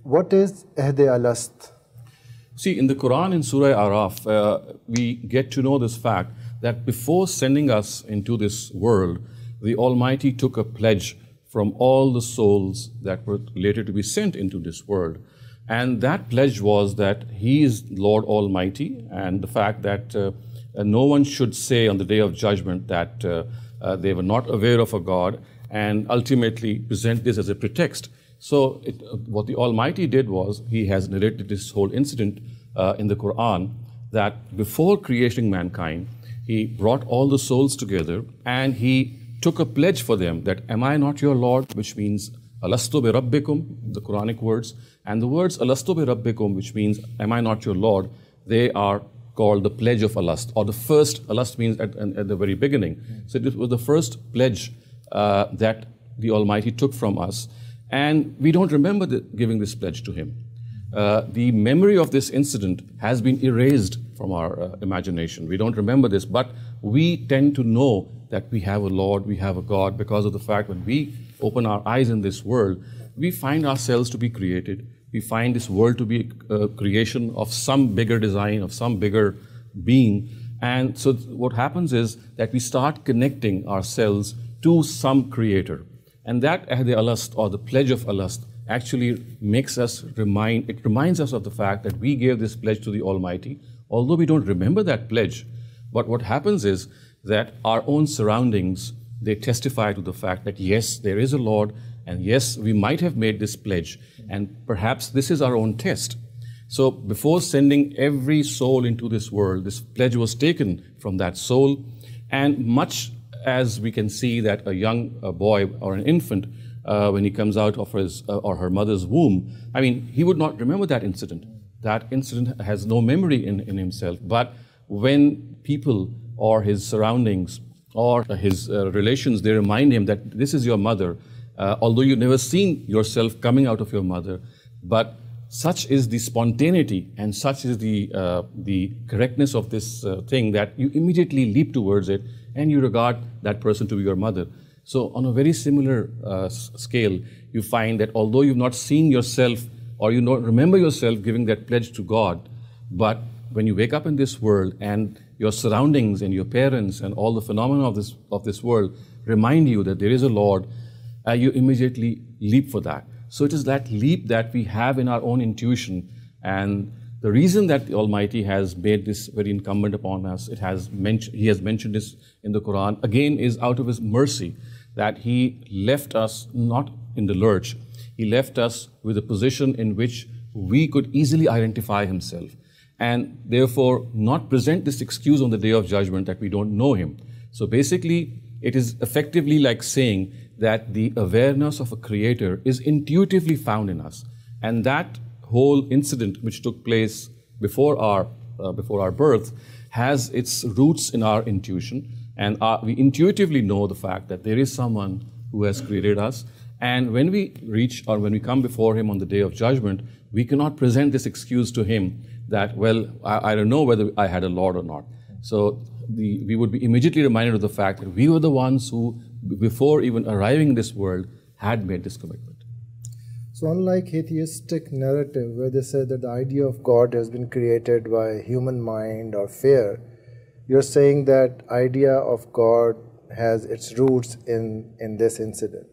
What is Ehd-e-Alast? See, in the Quran, in Surah Araf, we get to know this fact that before sending us into this world, the Almighty took a pledge from all the souls that were later to be sent into this world. And that pledge was that He is Lord Almighty, and the fact that no one should say on the Day of Judgment that they were not aware of a God, and ultimately present this as a pretext. So what the Almighty did was, He has narrated this whole incident in the Quran, that before creating mankind, He brought all the souls together and He took a pledge for them that, am I not your Lord, which means Alastu bi Rabbikum, the Quranic words, and the words Alastu bi Rabbikum, which means, am I not your Lord, they are called the pledge of Alast, or the first. Alast means at the very beginning. So this was the first pledge that the Almighty took from us, and we don't remember giving this pledge to Him. The memory of this incident has been erased from our imagination. We don't remember this, but we tend to know that we have a Lord, we have a God, because of the fact when we open our eyes in this world, we find ourselves to be created. We find this world to be a creation of some bigger design, of some bigger being. And so what happens is that we start connecting ourselves to some creator. And that Ehd-e-Alast, or the pledge of Alast, actually makes us reminds us of the fact that we gave this pledge to the Almighty, although we don't remember that pledge. But what happens is that our own surroundings, they testify to the fact that yes, there is a Lord, and yes, we might have made this pledge, and perhaps this is our own test. So before sending every soul into this world, this pledge was taken from that soul, and much as we can see that a young boy or an infant, when he comes out of his or her mother's womb, I mean, he would not remember that incident. That incident has no memory in himself. But when people or his surroundings or his relations, they remind him that this is your mother, although you've never seen yourself coming out of your mother, but such is the spontaneity and such is the correctness of this thing that you immediately leap towards it and you regard that person to be your mother. So on a very similar scale, you find that although you've not seen yourself or you don't remember yourself giving that pledge to God, but when you wake up in this world and your surroundings and your parents and all the phenomena of this world remind you that there is a Lord, you immediately leap for that. So it is that leap that we have in our own intuition, and the reason that the Almighty has made this very incumbent upon us, He has mentioned this in the Quran, again is out of His mercy, that He left us not in the lurch. He left us with a position in which we could easily identify Himself, and therefore not present this excuse on the Day of Judgment that we don't know Him. So basically, it is effectively like saying that the awareness of a creator is intuitively found in us. And that whole incident which took place before our birth has its roots in our intuition. And we intuitively know the fact that there is someone who has created us. And when we reach or when we come before Him on the Day of Judgment, we cannot present this excuse to Him that, well, I don't know whether I had a Lord or not. So we would be immediately reminded of the fact that we were the ones who, before even arriving in this world, had made this commitment. So unlike atheistic narrative where they say that the idea of God has been created by human mind or fear, you're saying that idea of God has its roots in this incident.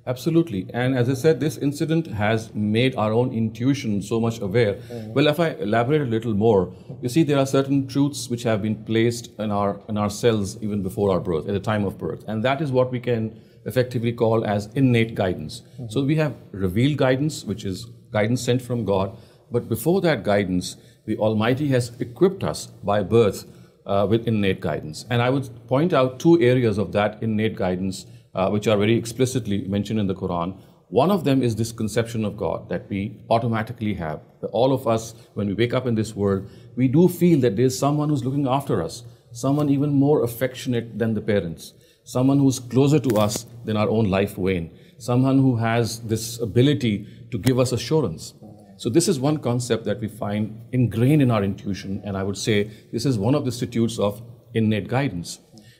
Absolutely. And as I said, this incident has made our own intuition so much aware. Well, if I elaborate a little more, you see, there are certain truths which have been placed in our cells even before our birth, at the time of birth. And that is what we can effectively call as innate guidance. So we have revealed guidance, which is guidance sent from God. But before that guidance, the Almighty has equipped us by birth with innate guidance. And I would point out two areas of that innate guidance which are very explicitly mentioned in the Quran. One of them is this conception of God that we automatically have. All of us, when we wake up in this world, we do feel that there's someone who's looking after us, someone even more affectionate than the parents, someone who's closer to us than our own life vein, someone who has this ability to give us assurance. So this is one concept that we find ingrained in our intuition, and I would say this is one of the institutes of innate guidance.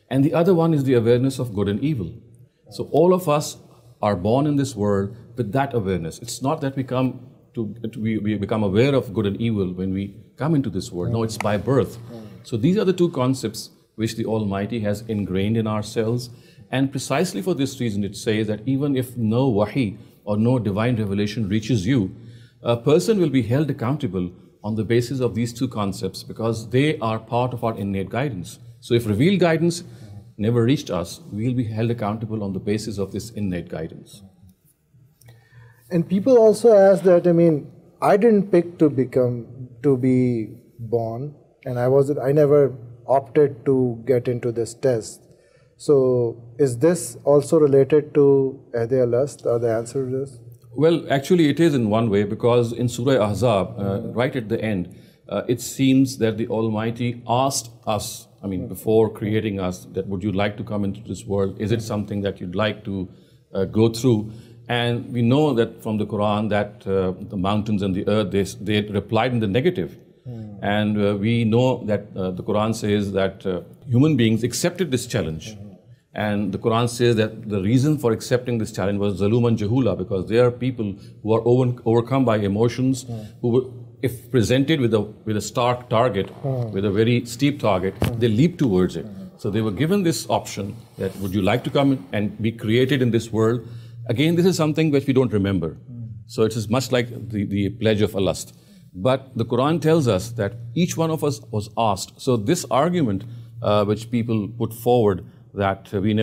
And the other one is the awareness of good and evil. So all of us are born in this world with that awareness. It's not that we come we become aware of good and evil when we come into this world. No, it's by birth. So these are the two concepts which the Almighty has ingrained in ourselves. And precisely for this reason, it says that even if no wahi or no divine revelation reaches you, a person will be held accountable on the basis of these two concepts because they are part of our innate guidance. So if revealed guidance never reached us, we will be held accountable on the basis of this innate guidance. And people also ask that, I mean, I didn't pick to be born, and I never opted to get into this test. So is this also related to Ehd-e-Alast, or the answer to this? Well, actually it is in one way, because in Surah Ahzab, right at the end, it seems that the Almighty asked us, I mean, before creating us, that would you like to come into this world? Is it something that you'd like to go through? And we know that from the Quran that the mountains and the earth, they replied in the negative. And we know that the Quran says that human beings accepted this challenge. And the Quran says that the reason for accepting this challenge was zaluman jahula, because they are people who are overcome by emotions, who, if presented with a stark target, with a very steep target, they leap towards it. So they were given this option that would you like to come and be created in this world? Again, this is something which we don't remember. So it is much like the pledge of Alast. But the Quran tells us that each one of us was asked. So this argument which people put forward, that we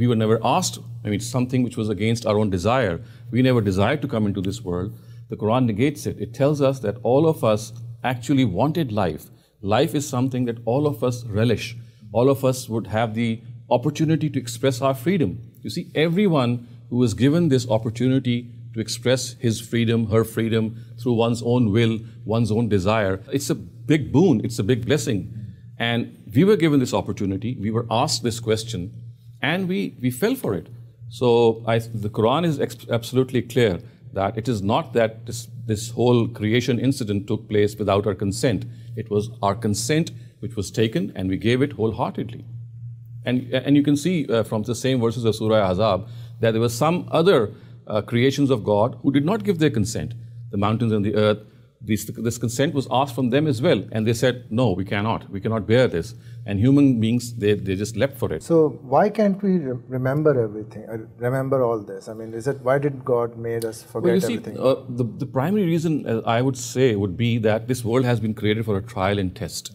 were never asked, I mean, something which was against our own desire. We never desired to come into this world. The Quran negates it. It tells us that all of us actually wanted life. Life is something that all of us relish. All of us would have the opportunity to express our freedom. You see, everyone who is given this opportunity to express his freedom, her freedom, through one's own will, one's own desire, it's a big boon, it's a big blessing. And we were given this opportunity, we were asked this question, and we fell for it. So the Quran is absolutely clear that it is not that this whole creation incident took place without our consent. It was our consent which was taken, and we gave it wholeheartedly. And you can see from the same verses of Surah Ahzab that there were some other creations of God who did not give their consent. The mountains and the earth, this consent was asked from them as well. And they said, no, we cannot bear this. And human beings, they just leapt for it. So why can't we remember everything, remember all this? I mean, why did God made us forget everything? The primary reason, I would say, would be that this world has been created for a trial and test.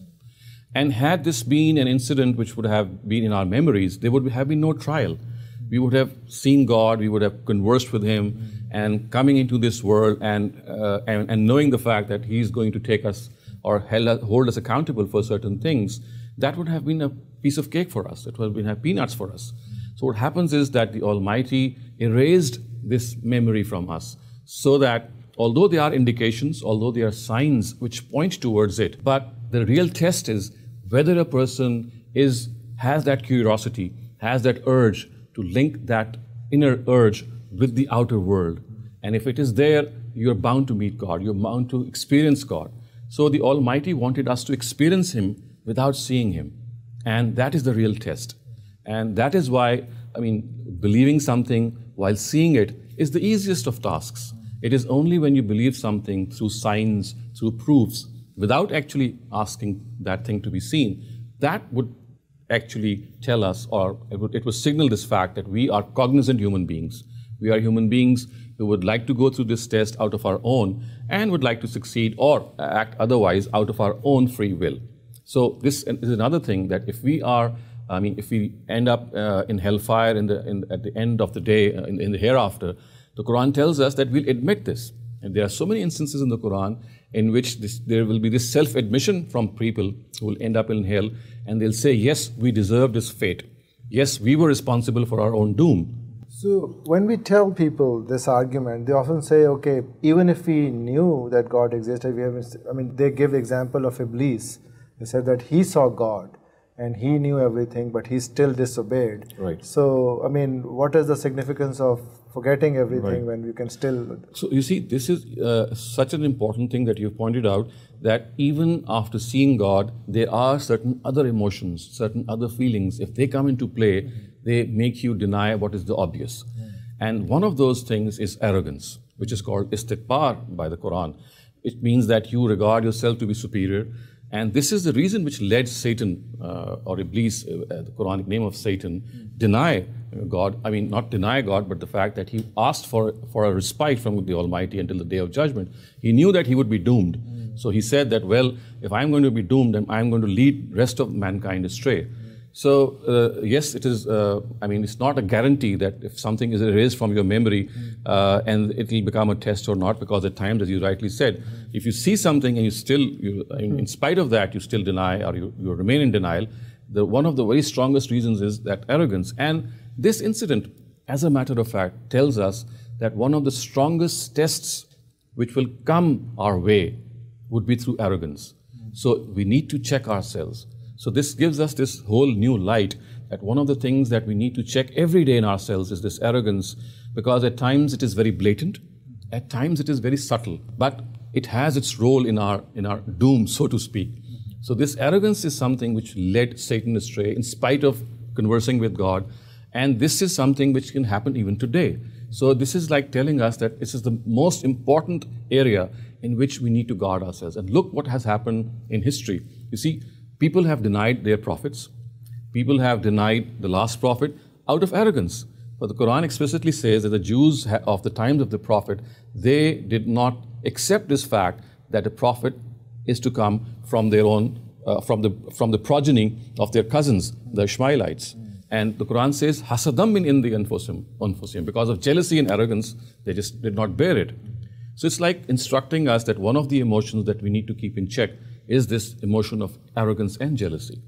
And had this been an incident which would have been in our memories, there would have been no trial. We would have seen God, we would have conversed with Him, and coming into this world and knowing the fact that He's going to take us or hold us accountable for certain things, that would have been a piece of cake for us. It would have peanuts for us. So what happens is that the Almighty erased this memory from us, so that although there are indications, although there are signs which point towards it, but the real test is whether a person has that curiosity, has that urge to link that inner urge with the outer world. And if it is there, you're bound to meet God, you're bound to experience God. So the Almighty wanted us to experience Him without seeing Him. And that is the real test. And that is why, I mean, believing something while seeing it is the easiest of tasks. It is only when you believe something through signs, through proofs, without actually asking that thing to be seen, that would actually tell us, or it would signal this fact that we are cognizant human beings. We are human beings who would like to go through this test out of our own and would like to succeed or act otherwise out of our own free will. So this is another thing, that if we end up in hellfire at the end of the day, in the hereafter, the Quran tells us that we'll admit this. And there are so many instances in the Quran in which there will be this self-admission from people who will end up in hell, and they'll say, yes, we deserve this fate. Yes, we were responsible for our own doom. So when we tell people this argument, they often say, okay, even if we knew that God existed, they give the example of Iblis. They said that he saw God and he knew everything, but he still disobeyed. Right. So, I mean, what is the significance of forgetting everything when you can still... So, you see, this is such an important thing that you've pointed out, that even after seeing God, there are certain other emotions, certain other feelings. If they come into play, they make you deny what is the obvious. And one of those things is arrogance, which is called istikbar by the Quran. It means that you regard yourself to be superior. And this is the reason which led Satan, or Iblis, the Quranic name of Satan, deny God. I mean, not deny God, but the fact that he asked for a respite from the Almighty until the day of judgment. He knew that he would be doomed. So he said that, well, if I'm going to be doomed, then I'm going to lead rest of mankind astray. So, yes, it is, I mean, it's not a guarantee that if something is erased from your memory and it will become a test or not, because at times, as you rightly said, if you see something and you still, in spite of that, you still deny or you remain in denial, one of the very strongest reasons is that arrogance. And this incident, as a matter of fact, tells us that one of the strongest tests which will come our way would be through arrogance. So we need to check ourselves. So this gives us this whole new light that one of the things that we need to check every day in ourselves is this arrogance, because at times it is very blatant, at times it is very subtle, but it has its role in our doom, so to speak. So this arrogance is something which led Satan astray in spite of conversing with God, and this is something which can happen even today. So this is like telling us that this is the most important area in which we need to guard ourselves. And look what has happened in history. You see, people have denied their prophets. People have denied the last prophet out of arrogance. But the Quran explicitly says that the Jews of the times of the prophet, they did not accept this fact that a prophet is to come from their own, from the progeny of their cousins, the Ishmaelites. And the Quran says, hasadam min indi anfusihim. Because of jealousy and arrogance, they just did not bear it. So it's like instructing us that one of the emotions that we need to keep in check is this emotion of arrogance and jealousy.